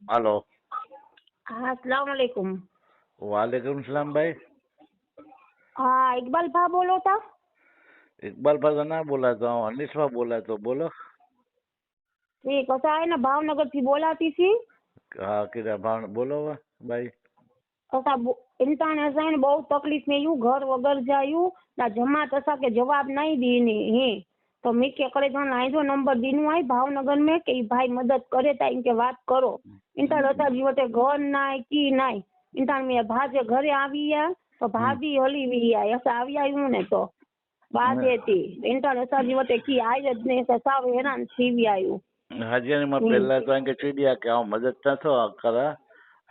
Hello. हाँ अस्सलाम वालेकुम। वालेकुम सलाम भाई। हाँ इकबाल भा बोलो था। इकबाल भाई ना बोला तो अनिश भा बोला तो बोलो। ठीक असा है ना भावनगर थी बोलाती थी। हाँ किरा भाव बोलो भाई। असा इंसान असा है बहुत तकलीफ में यू घर वगर जायू ना जमात असा के जवाब नहीं दी ही तो मी के करे जन आई जो नंबर दीनु आई भावनगर में के ई भाई मदद करे ता इनके बात करो इंसान असा जीवते घर नाय की नाय इंसान में भाजे घरे आवी है तो भाभी हली वी है ऐसा आवी आयु ने तो बात थी इंसान असा जीवते की आई ने साव हैरान थी वी आयु। हाजी में पहला तो इनके चीडिया के आ मदद न तो करा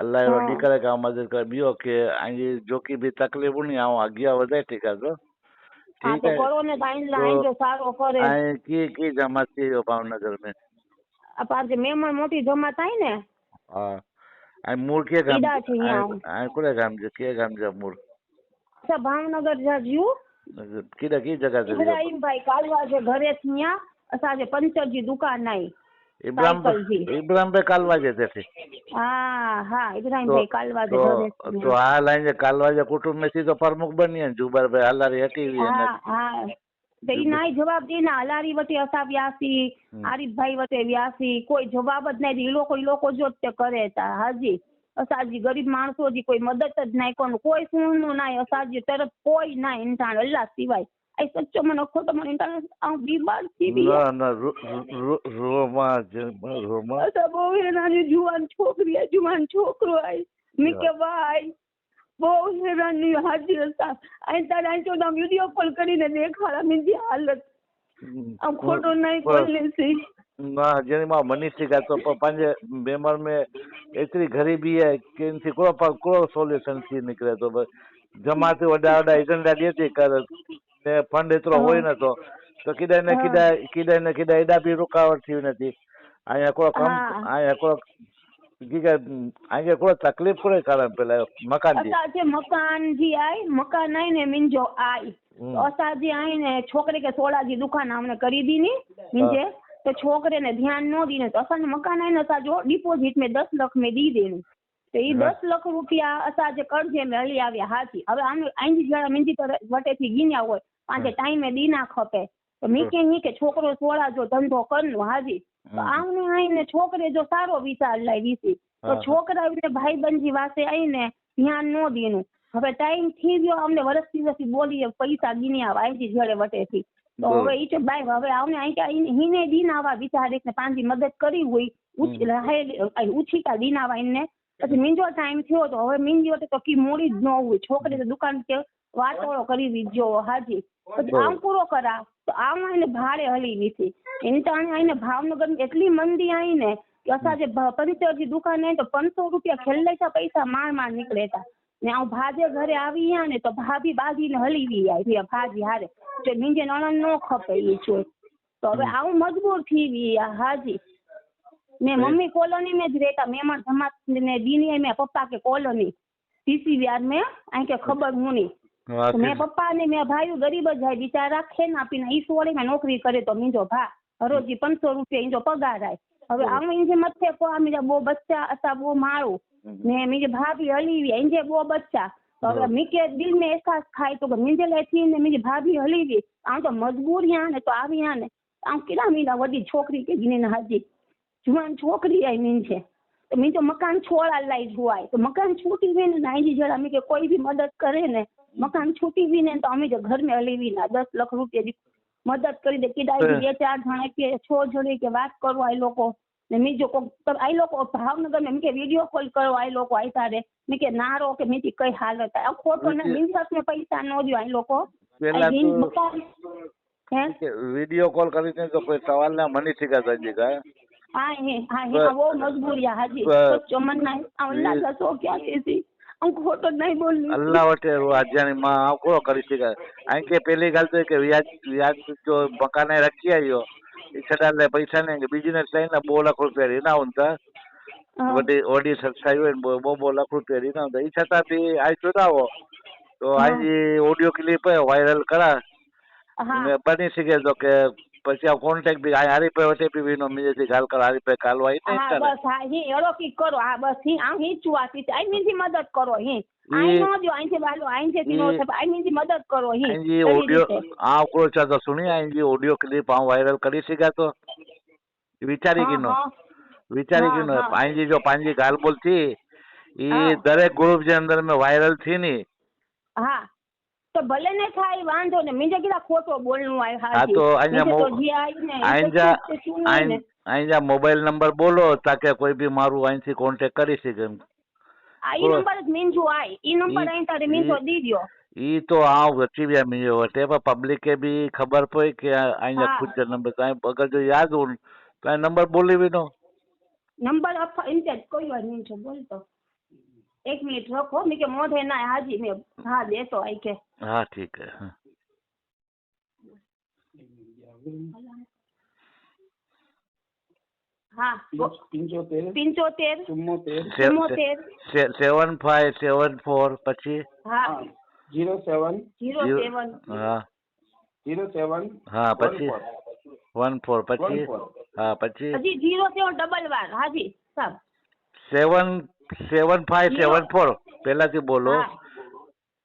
अल्लाह वडी करे के आ मदद कर बियो के आई जो की भी तकलीफ नहीं आ आगे वधे ठीक है तो हाँ ठीक तो है। करो ने ताइन लाइन जो सारो करे आई की जमा थी भावनगर में पांच मेमण मोटी जमा थाय ने हाँ आई मूल के गाम ईडा छी यहाँ आई कोड़े गाम जे के गाम जे मूल अच्छा भावनगर जा जियो किरा की जगह से इब्राहिम भाई कालवा जे घरे थी यहाँ असा जे पंचर जी दुकान आई साइकिल जी इब्राहिम भाई कालवा जे थे। हाँ हाँ इब्राहिम तो भाई कालवा जे घरे थी तो आ लाइन जे कालवा जे कुटुंब में थी तो प्रमुख बनी है जुबर भाई हलारी हटी हुई है ना। हाँ हाँ तो ई नाई जवाब देना हलारी वटे असा व्यासी आरिफ भाई वटे व्यासी कोई जवाब ज नहीं दी लोको जो ते करे ता हाजी असाजी गरीब माणसो जी कोई मदद ज नहीं कोन कोई सुणनो नहीं असाजी तरफ कोई नहीं इंसान अल्लाह सिवाय आई सच्चो मन खोटो मन इंसान आ बीमार थी भी ना ना रोमा असा बो नानी जुवान छोकरी है जुवान छोकरो आई मी के भाई બહુ હેરાની હાજી હતા અહીં તારા અહીં તો વિડીયો કોલ કરીને દેખાડા મીજી હાલત આમ ખોટો નહીં બોલે છે ना जेनी मां मनीष थी तो पंहिंजे बेमर में एतिरी गरीबी है कि इनसे को सॉल्यूशन थी निकरे तो जमात वॾा वॾा एजेंडा ॾिए थी कर ने फंड एतिरो होई नथो तो किॾे न किॾे एॾा बि रुकावट थी वञे थी ऐं हिकिड़ो कमु ऐं हिकिड़ो हिकिड़ो तकलीफ़ कोन्हे करणु पहले मकान जी असांजे मकान जी आई मकान आई ने मुंहिंजो आई असांजी आई ने छोकिरे खे सोला जी दुकान हमने करी दी मुंहिंजे तो छोकरे ने ध्यान न दी तो असांजो मकान आहे न असांजो डिपोजिट में 10 लाख में दी देणु तो ये 10 लाख रुपया असांजे कर्जे में हली आव्या हाथी હવે આંજી જણા મુંજી વટેથી ગીન્યા હોય પાંચે ટાઈમે દી ના ખપે તો મી કે છોકરો સોળા જો ધંધો કરનો હાજી તો આમને આઈને છોકરે જો સારો વિચાર લાવી વીસી તો છોકરા ભાઈ બંજી વાસે આઈને ધ્યાન ન દેનું હવે ટાઈમ થઈ ગયો અમને વર્ષ દિવસથી બોલીએ પૈસા ગીન્યા આંજી જડે વટેથી તો હવે ઈ તો બાય હવે આવને આઈ કે હિને દીન આવા વિચારે ને પાંજી મદદ કરી હોય ઉછીતા દીન આવા ઇને પછી મીંજો ટાઈમ થયો તો હવે મીંજો તો કી મોડી જ ન હોય છોકરી તો દુકાન કે વાતોળો કરી વીજો હાજી પછી આમ પૂરો કરા તો આમ આઈને ભાડે હલી વીસી એની તો આઈને ભાવનગર એટલી મંદી આઈને કે અસાજે પંચરજી દુકાન તો 500 રૂપિયા ખેલ્લેતા પૈસા માર નીકળેતા ને આ ભાજે ઘરે આવી ને તો ભાભી બાજીને હલીવી આવી ભાજી હારે જો મીંજે નણન નો ખપે ઈ છો તો હવે આવું મજબૂર થઈ વી હાજી मैं मम्मी कॉलोनी में ज रहता मेमण समाज ने दीनी में पप्पा के कॉलोनी सीसी विहार में आई के खबर मुनी तो मैं पप्पा ने मैं भाई गरीब जाए बिचारा खेना पीना ई सोड़े में नौकरी करे तो मींजो भा रोजी 500 रुपया इंजो पगार आए હવે આમ इंजे मथे को आमी बो बच्चा असा बो मारो ने मीजे भाभी हलीवी इंजे बो बच्चा तो હવે मीके दिल में एहसास खाई तो मीजे लेथी ने मीजे भाभी हलीवी आम तो मजबूरियां ने तो आविया ने आम केला मीना वडी छोकरी के गिने हाजी जुआन छोकरी आई मीन छे तो मीन तो मकान छोड़ा लाई जुआई तो मकान छूटी भी ने नाई जरा मी के कोई भी मदद करे ने मकान छूटी भी ने तो अमी जो घर में हलीवी ना 10 लाख रुपया दी मदद करी दे किडाई बे चार जणे के छो जणे के बात करो आई लोको ने मी जो को आई लोको भावनगर में के वीडियो कॉल करो आई लोको आई तारे मी के नारो के मी कई हालत है खोटो ने मीन साथ में पैसा नो दियो आई लोको मकान है वीडियो कॉल કરીને તો કોઈ સવાલ ના મની શીખા સાજી કા हाँ वो मजबूरी है हाजी तो मन नहीं अल्लाह तो क्या कैसी हम खोटो नहीं बोलनी अल्लाह वटे आजानी मां को करी सके आई के पहली गल तो के व्याज जो मकाने रखी आयो इछड़ा ले पैसा ने बिजनेस लाइन 2 लाख रुपया रीना होता वडी ओडी सच्चाई है 2 लाख रुपया रीना होता इछता भी आई चुनाव तो आई ऑडियो क्लिप है वायरल करा बनी सके तो के પછી આ કોન્ટેક્ट भी हारी पे ओटीपी भी नो मिले थी गाल कर हारी पे काल वाई नहीं હા બસ હા હી એળો કી કરો હા બસ હી આમ હી ચુઆતી આઈ મીનથી મદદ કરો હી આઈ નો જો આઈ છે બાલો આઈ છે તીનો છે આઈ મીનથી મદદ કરો હી जी ऑडियो आ को तो सुनी आई जी ऑडियो क्लिप आ वायरल करी सका तो विचारी की नो विचारी की नो आई जी जो पांजी गाल बोलती ये दरेक ग्रुप जे अंदर में वायरल थी नी હા તો ભલે ને થાય વાંધો ને મીંજે કીધા ખોટો બોલનું આય હા તો અહીંયા મોબાઈલ નંબર બોલો તાકે કોઈ બી મારું અહીંથી કોન્ટેક્ટ કરી શકે આ ઈ નંબર જ મીંજુ આય ઈ નંબર અહીં તારે મીંજો દી દ્યો ઈ તો આવ વચ્ચી વ્યા મીંજો વટે પર પબ્લિક કે બી ખબર પડી કે અહીંયા ખુદ નંબર તો અગર જો યાદ हो તો આ નંબર બોલી भी नो નંબર અફા ઇનકે કોઈ વાર મીંજો બોલતો 1 મિનિટ રખો મી કે મોઢે ના હાજી મે હા દેતો આઈ કે हाँ ठीक है हाँ 75 7574 પછી હા 07 હા 07 હા પછી 14 પછી હા પછી હજી 07 ડબલ વાર હાજી સાહેબ 7574 પહેલાથી બોલો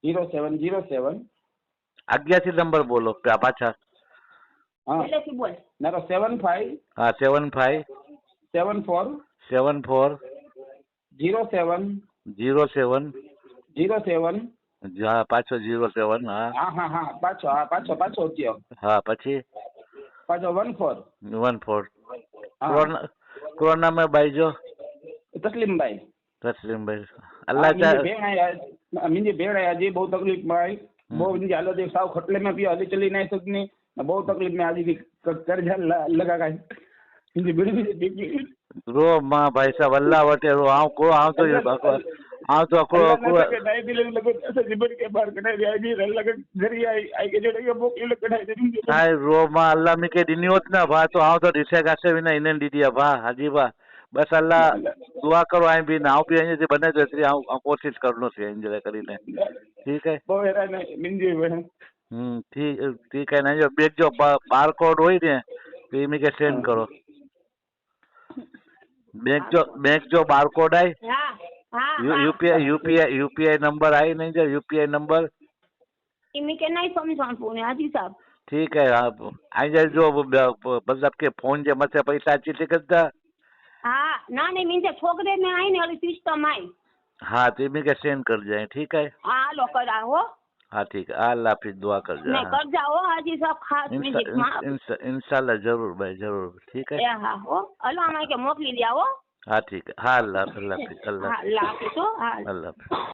0707 આગળથી નંબર બોલો પાછા હા પહેલેથી બોલ નારો 75 હા 75 74 74 07 07 07 હા પાછો 07 હા હા હા પાછો થયો હા પછી પાછો 14 કોરોના में बाईजो तस्लीमभाई अल्लाह मुंहिंजी भेण आहे अॼु बहु तकलीफ़ में आई बहु मुंहिंजी हालत साव खटले में पियो हली चली नहीं सकनी बहु तकलीफ़ में आज भी कर्जा लगा गई मुंहिंजी भेण रो मां भाई साहब अल्लाह वटे रो आऊं को आऊं तो अकड़ो नहीं दिले लगो ऐसे जीवन के बाहर कढ़ाई आई भी लगे घरी आई के जोड़े बोकी लग कढ़ाई दे हाय रो मां अल्लाह में के दिनी होत ना भा तो आऊं तो दिसे गासे बिना इने दीदी भा हाजी भा बस अल्लाह दुआ करो आई भी नाव भी आई बने तो एतरी आऊं कोशिश करनो छे इंजरे करीने ठीक है बहुत हैरान है मिंजी बहन ठीक है ना जो बेग जो बार कोड होई ने तो इमे के सेंड करो बैंक जो बार कोड आई हाँ हाँ यूपीआई नंबर आई नहीं जो यूपीआई नंबर इमे के नहीं समझण पुने हाजी साहब ठीक है आप आई जाए जो मतलब के फोन जे मथे पैसा अची सकता हाँ ना नहीं मीन छोकरे में आई ने वाली सिस्टम आई हाँ तो इमे के सेंड कर जाए ठीक है हाँ लो करा हो हाँ ठीक है अल्लाह हाफिज दुआ कर जाए नहीं कर जाओ हाजी साहब खास इंशाल्लाह जरूर भाई जरूर ठीक है हाँ हो अल्लाह हमारे के मोकली दिया हो हाँ ठीक है हाँ अल्लाह हाफिज अल्लाह हाफिज हो हाँ अल्लाह हाफिज